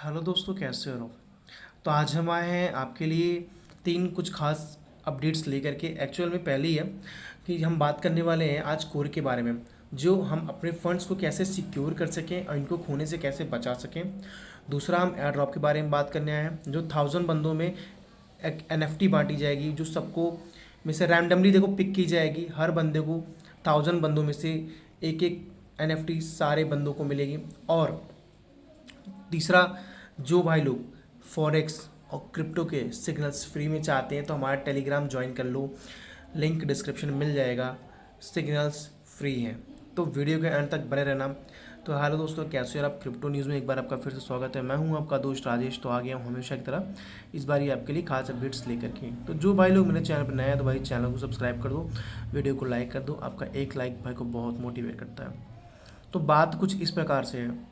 Hello दोस्तों, कैसे हो? तो आज हम आए हैं आपके लिए तीन कुछ खास अपडेट्स लेकर के। एक्चुअल में पहले ही है कि हम बात करने वाले हैं आज कोर के बारे में, जो हम अपने फंड्स को कैसे सिक्योर कर सकें और इनको खोने से कैसे बचा सकें। दूसरा, हम एयर ड्रॉप के बारे में बात करने आए हैं, जो 1000 बंदों में एक NFT बांटी जाएगी, जो सबको में से रैंडमली देखो पिक की जाएगी। हर बंदे को 1000 बंदों में से एक एक NFT सारे बंदों को मिलेगी। और तीसरा, जो भाई लोग फॉरेक्स और क्रिप्टो के सिग्नल्स फ्री में चाहते हैं तो हमारा टेलीग्राम ज्वाइन कर लो, लिंक डिस्क्रिप्शन में मिल जाएगा। सिग्नल्स फ्री हैं, तो वीडियो के एंड तक बने रहना। तो हेलो दोस्तों, कैसे हो आप? क्रिप्टो न्यूज़ में एक बार आपका फिर से स्वागत है। मैं हूं आपका दोस्त राजेश। तो आ गया हूं हमेशा की तरह इस बार ही आपके लिए खास अपडेट्स लेकर के। तो जो भाई लोग मेरे चैनल पर नए हैं तो भाई चैनल को सब्सक्राइब कर दो, वीडियो को लाइक कर दो। आपका एक लाइक भाई को बहुत मोटिवेट करता है। तो बात कुछ इस प्रकार से है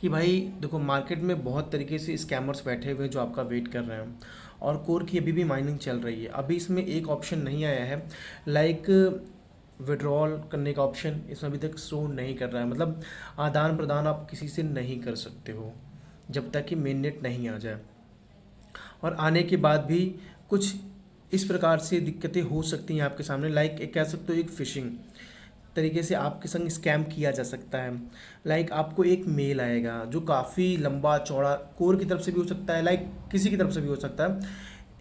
कि भाई देखो, मार्केट में बहुत तरीके से स्कैमर्स बैठे हुए हैं जो आपका वेट कर रहे हैं। और कोर की अभी भी माइनिंग चल रही है। अभी इसमें एक ऑप्शन नहीं आया है, लाइक विड्रॉल करने का ऑप्शन इसमें अभी तक शो नहीं कर रहा है। मतलब आदान प्रदान आप किसी से नहीं कर सकते हो जब तक कि मेन नेट नहीं आ जाए। और आने के बाद भी कुछ इस प्रकार से दिक्कतें हो सकती हैं आपके सामने, लाइक एक कह सकते हो एक फिशिंग तरीके से आपके संग स्कैम किया जा सकता है। लाइक आपको एक मेल आएगा जो काफ़ी लंबा चौड़ा, कोर की तरफ से भी हो सकता है, लाइक किसी की तरफ से भी हो सकता है।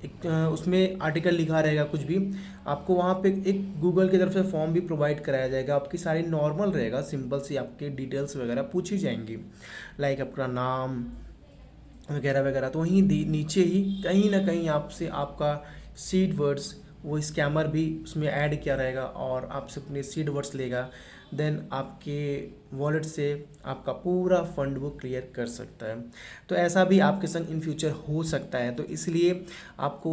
एक उसमें आर्टिकल लिखा रहेगा कुछ भी, आपको वहाँ पे एक गूगल की तरफ से फॉर्म भी प्रोवाइड कराया जाएगा। आपकी सारी नॉर्मल रहेगा, सिंपल सी आपके डिटेल्स वगैरह पूछी जाएंगी, लाइक आपका नाम वगैरह वगैरह। तो वहीं नीचे ही कहीं ना कहीं आपसे आपका सीड वर्ड्स, वो स्कैमर भी उसमें ऐड किया रहेगा और आपसे अपने सीड वर्ड्स लेगा। देन आपके वॉलेट से आपका पूरा फंड वो क्लियर कर सकता है। तो ऐसा भी आपके संग इन फ्यूचर हो सकता है। तो इसलिए आपको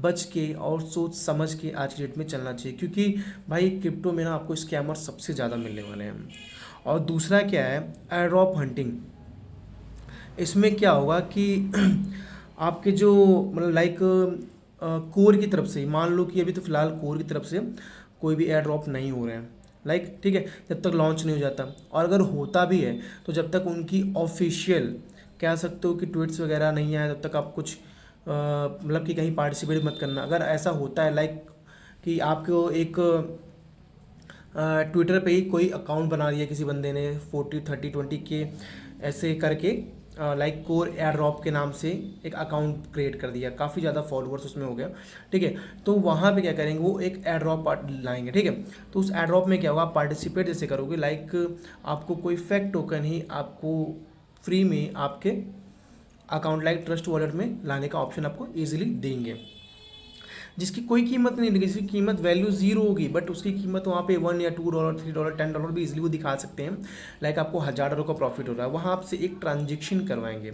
बच के और सोच समझ के आज की डेट में चलना चाहिए, क्योंकि भाई क्रिप्टो में ना आपको स्कैमर सबसे ज़्यादा मिलने वाले हैं। और दूसरा क्या है, एयर ड्रॉप हंटिंग। इसमें क्या होगा कि आपके जो मतलब लाइक कोर की तरफ से, मान लो कि अभी तो फिलहाल कोर की तरफ से कोई भी एयर ड्रॉप नहीं हो रहे हैं, लाइक ठीक है, जब तक लॉन्च नहीं हो जाता। और अगर होता भी है तो जब तक उनकी ऑफिशियल कह सकते हो कि ट्वीट्स वगैरह नहीं आए, तब तक आप कुछ मतलब कि कहीं पार्टिसिपेट मत करना। अगर ऐसा होता है लाइक कि आपको एक ट्विटर पे ही कोई अकाउंट बना लिया किसी बंदे ने 40 30 20 के ऐसे करके, लाइक कोर एयर ड्रॉप के नाम से एक अकाउंट क्रिएट कर दिया, काफ़ी ज़्यादा फॉलोअर्स उसमें हो गया, ठीक है। तो वहाँ पे क्या करेंगे, वो एक एयर ड्रॉप लाएंगे, ठीक है। तो उस एयर ड्रॉप में क्या होगा, आप पार्टिसिपेट जैसे करोगे, लाइक आपको कोई फेक टोकन ही आपको फ्री में आपके अकाउंट लाइक ट्रस्ट वॉलेट में लाने का ऑप्शन आपको ईजिली देंगे, जिसकी कोई कीमत नहीं लगी, जिसकी कीमत वैल्यू जीरो होगी, बट उसकी कीमत वहाँ पे $1 या $2 $3 $10 भी इजीली वो दिखा सकते हैं। लाइक आपको $1000 का प्रॉफिट हो रहा है, वहाँ आपसे एक ट्रांजेक्शन करवाएंगे।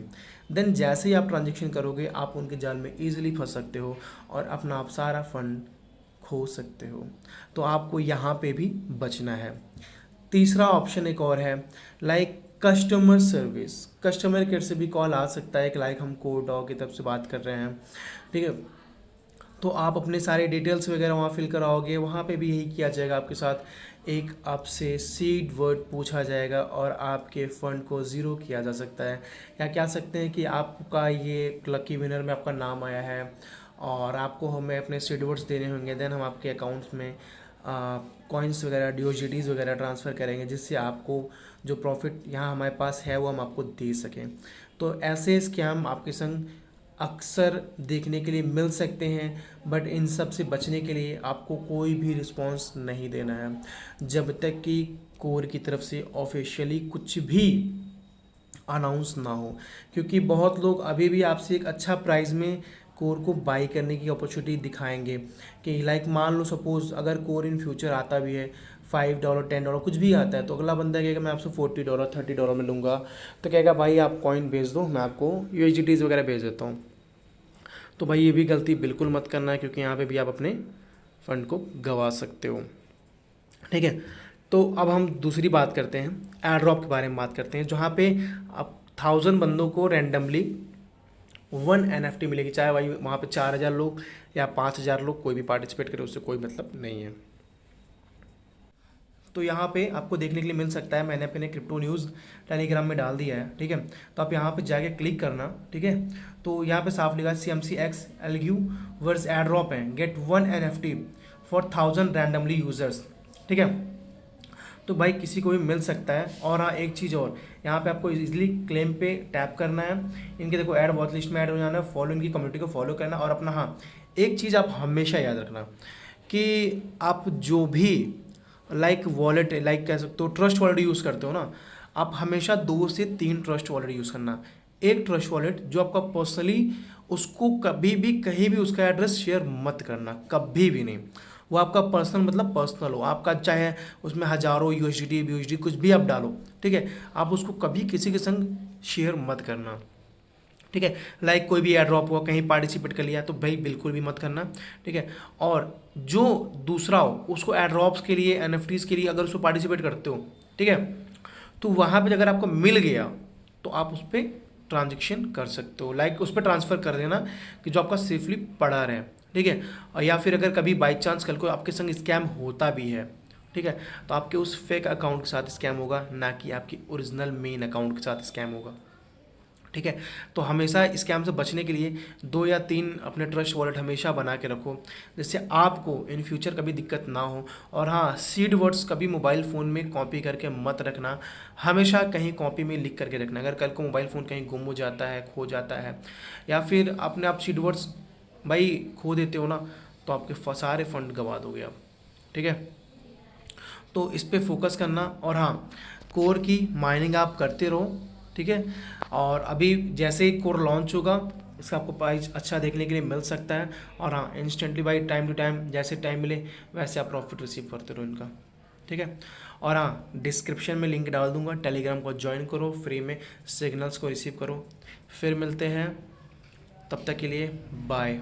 देन जैसे ही आप ट्रांजेक्शन करोगे, आप उनके जाल में ईजिली फंस सकते हो और अपना आप सारा फंड खो सकते हो। तो आपको यहाँ पे भी बचना है। तीसरा ऑप्शन एक और है, like customer service. Customer care से भी कॉल आ सकता है कि लाइक हम कोडॉग की तरफ से बात कर रहे हैं, ठीक है। तो आप अपने सारे डिटेल्स वगैरह वहाँ फिल कराओगे, वहाँ पे भी यही किया जाएगा आपके साथ। एक आपसे सीड वर्ड पूछा जाएगा और आपके फ़ंड को ज़ीरो किया जा सकता है। या कह सकते हैं कि आपका ये लकी विनर में आपका नाम आया है और आपको हमें अपने सीड वर्ड्स देने होंगे। देन हम आपके अकाउंट्स में कॉइन्स वगैरह, डीओजीडीज वगैरह ट्रांसफ़र करेंगे, जिससे आपको जो प्रॉफिट यहाँ हमारे पास है वो हम आपको दे सकें। तो ऐसे स्कैम आपके संग अक्सर देखने के लिए मिल सकते हैं, बट इन सब से बचने के लिए आपको कोई भी रिस्पॉन्स नहीं देना है जब तक कि कोर की तरफ से ऑफिशियली कुछ भी अनाउंस ना हो। क्योंकि बहुत लोग अभी भी आपसे एक अच्छा प्राइस में कोर को बाई करने की अपॉर्चुनिटी दिखाएंगे कि लाइक मान लो सपोज अगर कोर इन फ्यूचर आता भी है $5 $10 कुछ भी आता है, तो अगला बंदा कहेगा मैं आपसे $40 $30 में लूँगा। तो कहेगा भाई आप कॉइन भेज दो, मैं आपको यूएसडीटीज़ वगैरह भेज देता हूँ। तो भाई ये भी गलती बिल्कुल मत करना है, क्योंकि यहाँ पे भी आप अपने फंड को गंवा सकते हो, ठीक है। तो अब हम दूसरी बात करते हैं, एयर ड्रॉप के बारे में बात करते हैं, जहाँ पे अब 1000 बंदों को रैंडमली 1 NFT मिलेगी। चाहे भाई वहाँ पे 4000 लोग या 5000 लोग कोई भी पार्टिसिपेट करे, उससे कोई मतलब नहीं है। तो यहाँ पे आपको देखने के लिए मिल सकता है, मैंने अपने क्रिप्टो न्यूज़ टेलीग्राम में डाल दिया है, ठीक है। तो आप यहाँ पे जाके क्लिक करना, ठीक है। तो यहाँ पे साफ लिखा CMCX LU verse airdrop है, get 1 NFT for 1000 randomly users, ठीक है। तो भाई किसी को भी मिल सकता है। और हाँ, एक चीज़ और, यहाँ पे आपको इजीली क्लेम पे टैप करना है, इनके देखो ऐड वॉच लिस्ट में ऐड हो जाना है, फॉलो इनकी कम्युनिटी को फॉलो करना, और अपना हाँ एक चीज़ आप हमेशा याद रखना कि आप जो भी लाइक वॉलेट, लाइक कह सकते हो ट्रस्ट वॉलेट यूज़ करते हो ना, आप हमेशा 2 से 3 ट्रस्ट वॉलेट यूज़ करना। एक ट्रस्ट वॉलेट जो आपका पर्सनली, उसको कभी भी कहीं भी उसका एड्रेस शेयर मत करना, कभी भी नहीं। वो आपका पर्सनल मतलब पर्सनल हो, आपका चाहे उसमें हज़ारों USDT कुछ भी आप डालो, ठीक है। आप उसको कभी किसी के संग शेयर मत करना, ठीक है। लाइक कोई भी एयर ड्रॉप हुआ, कहीं पार्टिसिपेट कर लिया, तो भाई बिल्कुल भी मत करना, ठीक है। और जो दूसरा हो उसको एयर ड्रॉप्स के लिए, NFTs के लिए अगर उसको पार्टिसिपेट करते हो, ठीक है, तो वहाँ पे अगर आपको मिल गया तो आप उस पर ट्रांजेक्शन कर सकते हो, लाइक उस पर ट्रांसफ़र कर देना कि जो आपका सेफली पड़ा रहे, ठीक है। और या फिर अगर कभी बाई चांस कल को आपके संग स्कैम होता भी है, ठीक है, तो आपके उस फेक अकाउंट के साथ स्कैम होगा, ना कि आपकी ओरिजिनल मेन अकाउंट के साथ स्कैम होगा, ठीक है। तो हमेशा स्कैम से बचने के लिए 2 या 3 अपने ट्रस्ट वॉलेट हमेशा बना के रखो, जिससे आपको इन फ्यूचर कभी दिक्कत ना हो। और हाँ, सीड वर्ड्स कभी मोबाइल फ़ोन में कॉपी करके मत रखना, हमेशा कहीं कॉपी में लिख करके रखना। अगर कल को मोबाइल फ़ोन कहीं गुम हो जाता है, खो जाता है, या फिर अपने आप सीड वर्ड्स भाई खो देते हो ना, तो आपके सारे फंड गंवा दोगे आप, ठीक है। तो इस पे फोकस करना। और हाँ, कोर की माइनिंग आप करते रहो, ठीक है। और अभी जैसे ही कोर लॉन्च होगा, इसका आपको प्राइस अच्छा देखने के लिए मिल सकता है। और हाँ, instantly by time to time जैसे टाइम मिले वैसे आप प्रॉफिट रिसीव करते रहो इनका, ठीक है। और हाँ, डिस्क्रिप्शन में लिंक डाल दूंगा, टेलीग्राम को ज्वाइन करो, फ्री में सिग्नल्स को रिसीव करो। फिर मिलते हैं, तब तक के लिए बाय।